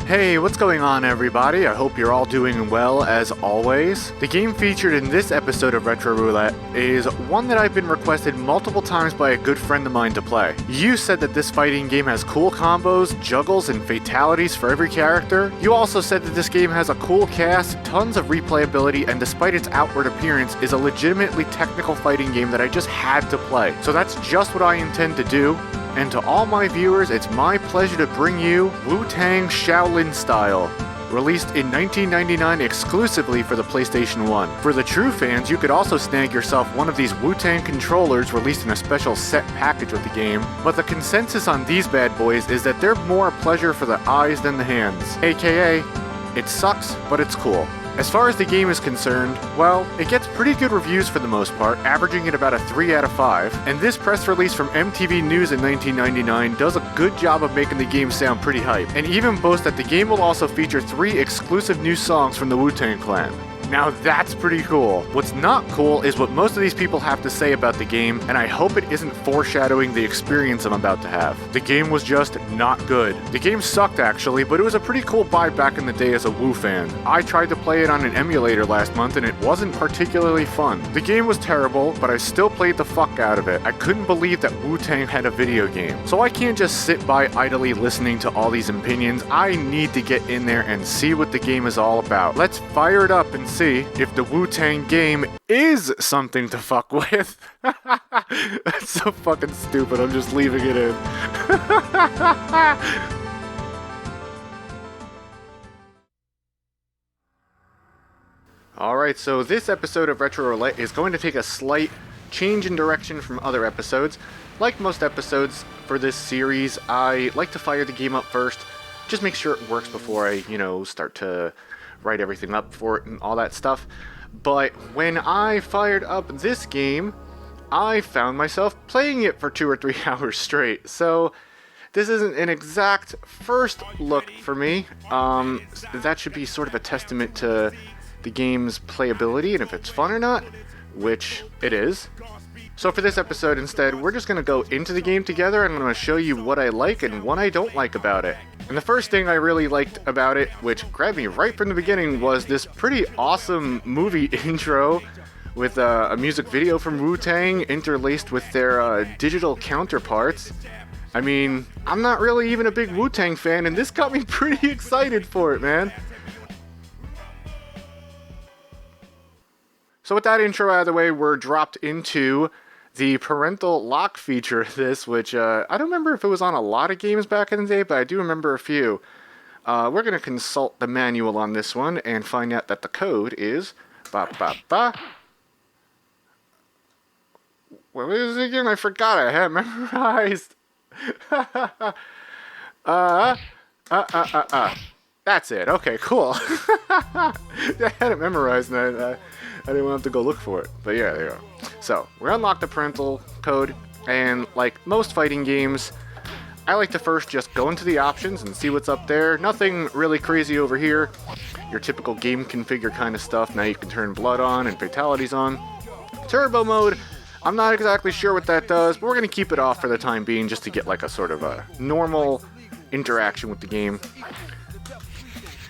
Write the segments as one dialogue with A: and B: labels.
A: Hey, what's going on everybody? I hope you're all doing well as always. The game featured in this episode of Retro Roulette is one that I've been requested multiple times by a good friend of mine to play. You said that this fighting game has cool combos, juggles, and fatalities for every character. You also said that this game has a cool cast, tons of replayability, and despite its outward appearance, is a legitimately technical fighting game that I just had to play. So that's just what I intend to do. And to all my viewers, it's my pleasure to bring you Wu Tang Shaolin Style, released in 1999 exclusively for the PlayStation 1. For the true fans, you could also snag yourself one of these Wu Tang controllers released in a special set package with the game, but the consensus on these bad boys is that they're more a pleasure for the eyes than the hands, aka, it sucks, but it's cool. As far as the game is concerned, well, it gets pretty good reviews for the most part, averaging at about a 3 out of 5, and this press release from MTV News in 1999 does a good job of making the game sound pretty hype, and even boasts that the game will also feature 3 exclusive new songs from the Wu Tang Clan. Now that's pretty cool. What's not cool is what most of these people have to say about the game, and I hope it isn't foreshadowing the experience I'm about to have. The game was just not good. The game sucked actually, but it was a pretty cool buy back in the day as a Wu fan. I tried to play it on an emulator last month and it wasn't particularly fun. The game was terrible, but I still played the fuck out of it. I couldn't believe that Wu Tang had a video game. So I can't just sit by idly listening to all these opinions. I need to get in there and see what the game is all about. Let's fire it up and see if the Wu Tang game is something to fuck with. That's so fucking stupid, I'm just leaving it in. Alright, so this episode of Retro Roulette is going to take a slight change in direction from other episodes. Like most episodes for this series, I like to fire the game up first, just make sure it works before I, start to write everything up for it and all that stuff. But when I fired up this game, I found myself playing it for 2 or 3 hours straight. So this isn't an exact first look for me. That should be sort of a testament to the game's playability and if it's fun or not, which it is. So for this episode instead, we're just going to go into the game together and I'm going to show you what I like and what I don't like about it. And the first thing I really liked about it, which grabbed me right from the beginning, was this pretty awesome movie intro with a music video from Wu Tang interlaced with their digital counterparts. I mean, I'm not really even a big Wu Tang fan and this got me pretty excited for it, man. So with that intro out of the way, we're dropped into the parental lock feature of this, which I don't remember if it was on a lot of games back in the day, but I do remember a few. We're going to consult the manual on this one and find out that the code is What is it again? I forgot. I had it memorized. That's it. Okay, cool. I had it memorized and I didn't have to go look for it. But yeah, there you go. So, we unlock the parental code, and like most fighting games, I like to first just go into the options and see what's up there. Nothing really crazy over here. Your typical game configure kind of stuff. Now you can turn blood on and fatalities on. Turbo mode, I'm not exactly sure what that does, but we're going to keep it off for the time being just to get like a sort of a normal interaction with the game.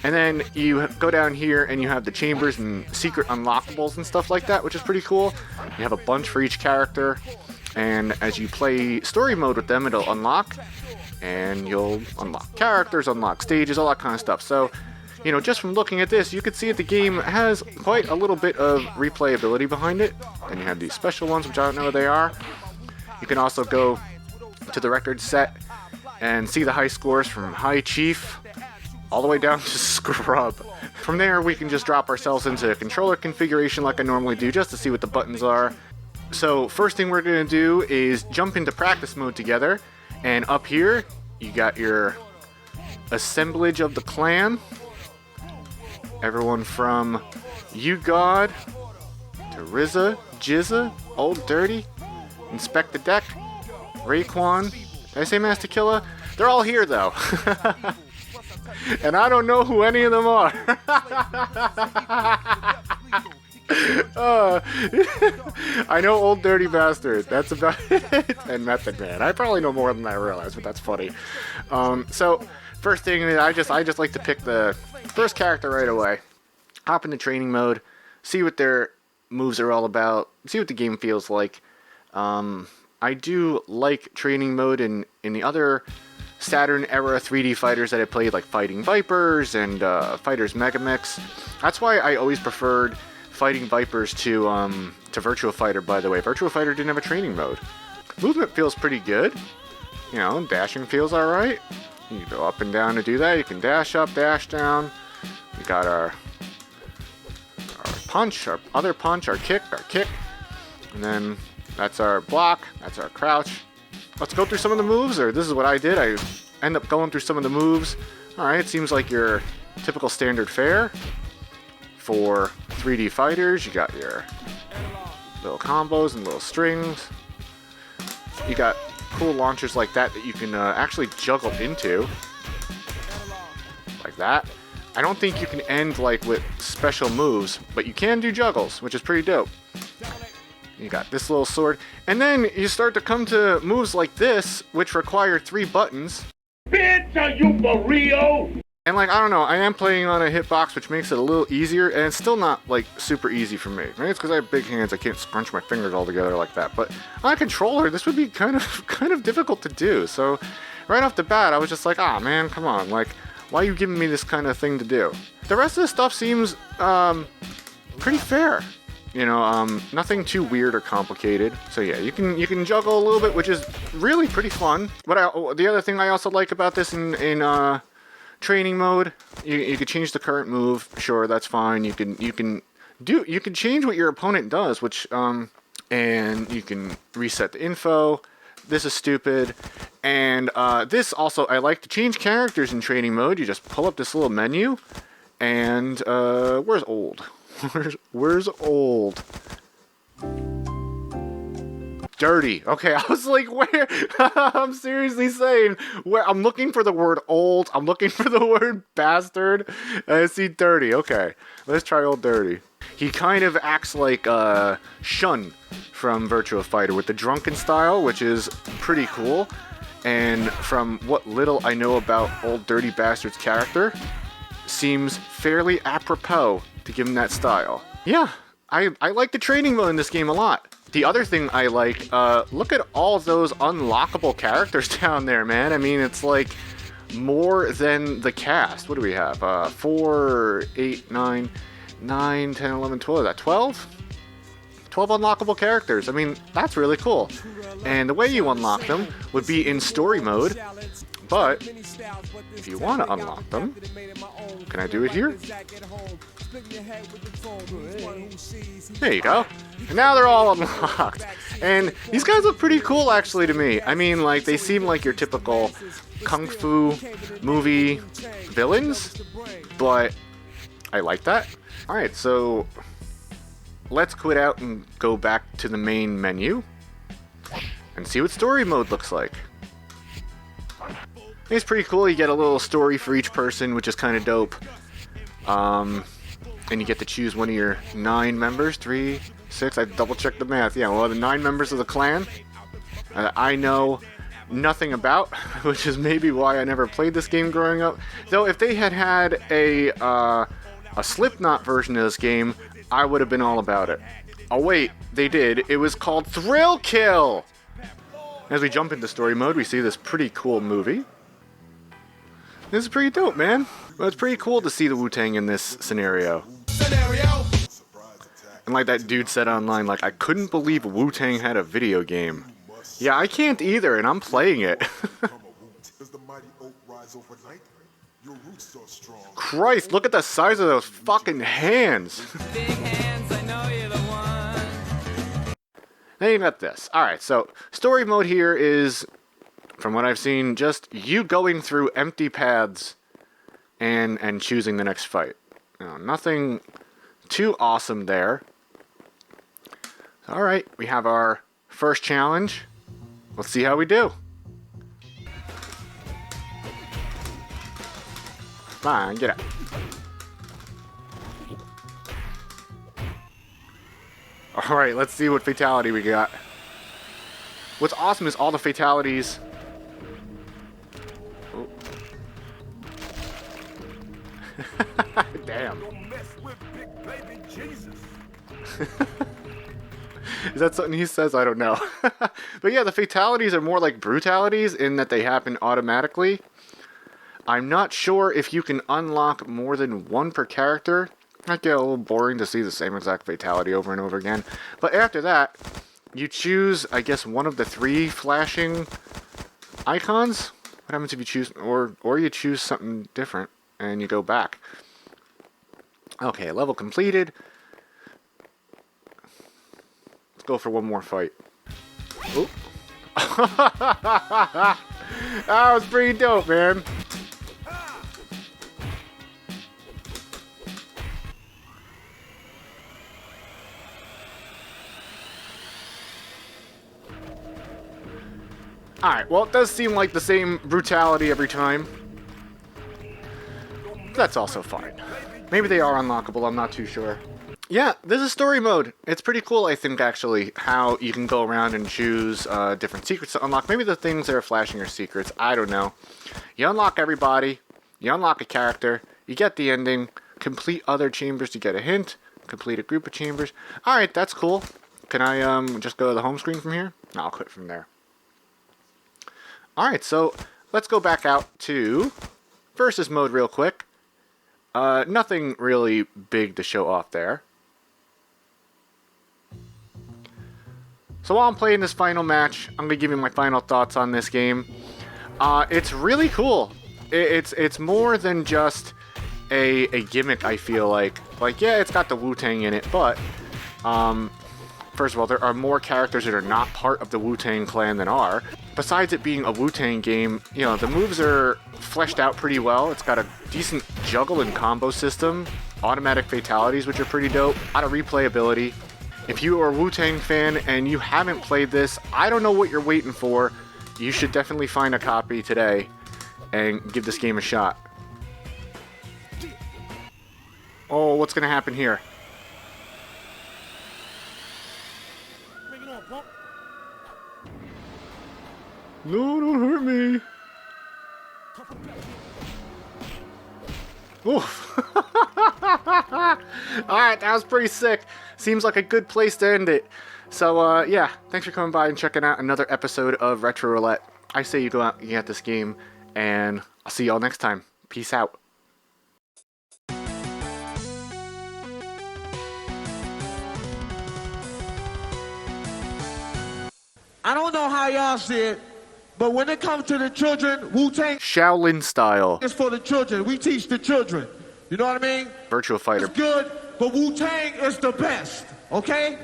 A: And then you go down here and you have the chambers and secret unlockables and stuff like that, which is pretty cool. You have a bunch for each character, and as you play story mode with them, it'll unlock, and you'll unlock characters, unlock stages, all that kind of stuff. So, just from looking at this, you can see that the game has quite a little bit of replayability behind it. Then you have these special ones, which I don't know what they are. You can also go to the record set and see the high scores from High Chief all the way down to Scrub. From there, we can just drop ourselves into a controller configuration like I normally do, just to see what the buttons are. So, first thing we're going to do is jump into practice mode together, and up here, you got your assemblage of the clan. Everyone from U-God to RZA, Jizza, Old Dirty, Inspect the Deck, Raekwon, did I say Master Killa? They're all here though. And I don't know who any of them are. I know Old Dirty Bastard. That's about it. And Method Man. I probably know more than I realize, but that's funny. So first thing that I just like to pick the first character right away. Hop into training mode, see what their moves are all about, see what the game feels like. I do like training mode in the other Saturn era 3D fighters that I played, like Fighting Vipers and Fighters Megamix. That's why I always preferred Fighting Vipers to Virtua Fighter, by the way. Virtua Fighter didn't have a training mode. Movement feels pretty good. You know, dashing feels alright. You go up and down to do that. You can dash up, dash down. We got our punch, our other punch, our kick. And then that's our block, that's our crouch. Let's go through some of the moves, or this is what I did. I end up going through some of the moves. Alright, it seems like your typical standard fare for 3D fighters. You got your little combos and little strings. You got cool launchers like that you can actually juggle into. Like that. I don't think you can end like with special moves, but you can do juggles, which is pretty dope. You got this little sword. And then you start to come to moves like this, which require 3 buttons.
B: Bitch, are you for real?
A: And like, I don't know, I am playing on a hitbox, which makes it a little easier, and it's still not like super easy for me. Maybe it's because I have big hands, I can't scrunch my fingers all together like that. But on a controller, this would be kind of difficult to do. So right off the bat, I was just like, ah, man, come on, like, why are you giving me this kind of thing to do? The rest of the stuff seems pretty fair. You know, nothing too weird or complicated. So yeah, you can juggle a little bit, which is really pretty fun. The other thing I also like about this in training mode, you can change the current move. Sure, that's fine. You can change what your opponent does, which and you can reset the info. This is stupid. And this also, I like to change characters in training mode. You just pull up this little menu, and where's old? Where's old? Dirty. Okay, I was like, where? I'm seriously saying, where? I'm looking for the word old. I'm looking for the word bastard. I see dirty. Okay, let's try old dirty. He kind of acts like Shun from Virtua Fighter with the drunken style, which is pretty cool. And from what little I know about old dirty bastard's character, seems fairly apropos to give him that style. Yeah, I like the training mode in this game a lot. The other thing I like, look at all those unlockable characters down there, man. I mean, it's like more than the cast. What do we have? 4, 8, 9, 10, 11, 12. Is that 12? 12 unlockable characters. I mean, that's really cool. And the way you unlock them would be in story mode. But if you want to unlock them, can I do it here? There you go. And now they're all unlocked. And these guys look pretty cool, actually, to me. I mean, like, they seem like your typical kung fu movie villains, but I like that. Alright, so let's quit out and go back to the main menu and see what story mode looks like. It's pretty cool. You get a little story for each person, which is kind of dope. And you get to choose one of your 9 members. 3, 6. I double-checked the math. Yeah, well, the 9 members of the clan I know nothing about, which is maybe why I never played this game growing up. Though, if they had had a Slipknot version of this game, I would have been all about it. Oh, wait. They did. It was called Thrill Kill! As we jump into story mode, we see this pretty cool movie. This is pretty dope, man. Well, it's pretty cool to see the Wu Tang in this scenario. And like that dude said online, like, I couldn't believe Wu Tang had a video game. Yeah, I can't either, and I'm playing it. Christ, look at the size of those fucking hands.
C: Big hands, I know you're the one.
A: Then you got this. Alright, so story mode here is, from what I've seen, just you going through empty paths and choosing the next fight. You know, nothing too awesome there. Alright, we have our first challenge. Let's see how we do. Come on, get out. Alright, let's see what fatality we got. What's awesome is all the fatalities...
B: Baby Jesus.
A: Is that something he says? I don't know. But yeah, the fatalities are more like brutalities in that they happen automatically. I'm not sure if you can unlock more than one per character. Might get a little boring to see the same exact fatality over and over again. But after that, you choose, I guess, one of the 3 flashing icons. What happens if you choose, or you choose something different and you go back? Okay, level completed. Let's go for one more fight. Oop. That was pretty dope, man. Alright, well, it does seem like the same brutality every time. That's also fine. Maybe they are unlockable, I'm not too sure. Yeah, this is story mode. It's pretty cool, I think, actually, how you can go around and choose different secrets to unlock. Maybe the things that are flashing are secrets, I don't know. You unlock everybody, you unlock a character, you get the ending, complete other chambers to get a hint, complete a group of chambers. Alright, that's cool. Can I just go to the home screen from here? No, I'll quit from there. Alright, so let's go back out to versus mode real quick. Nothing really big to show off there. So while I'm playing this final match, I'm going to give you my final thoughts on this game. It's really cool. It's more than just a gimmick, I feel like. Like, yeah, it's got the Wu Tang in it, but first of all, there are more characters that are not part of the Wu Tang clan than are. Besides it being a Wu Tang game, you know, the moves are fleshed out pretty well. It's got a decent juggle and combo system, automatic fatalities, which are pretty dope, a lot of replayability. If you are a Wu Tang fan and you haven't played this, I don't know what you're waiting for. You should definitely find a copy today and give this game a shot. Oh, what's going to happen here? No, don't hurt me. Oof. Alright, that was pretty sick. Seems like a good place to end it. So, yeah, thanks for coming by and checking out another episode of Retro Roulette. I say you go out and get this game, and I'll see y'all next time. Peace out.
D: I don't know how y'all see it, but when it comes to the children, Wu Tang
A: Shaolin Style.
D: is for the children. We teach the children. You know what I mean?
A: Virtual Fighter.
D: It's good, but Wu Tang is the best. Okay?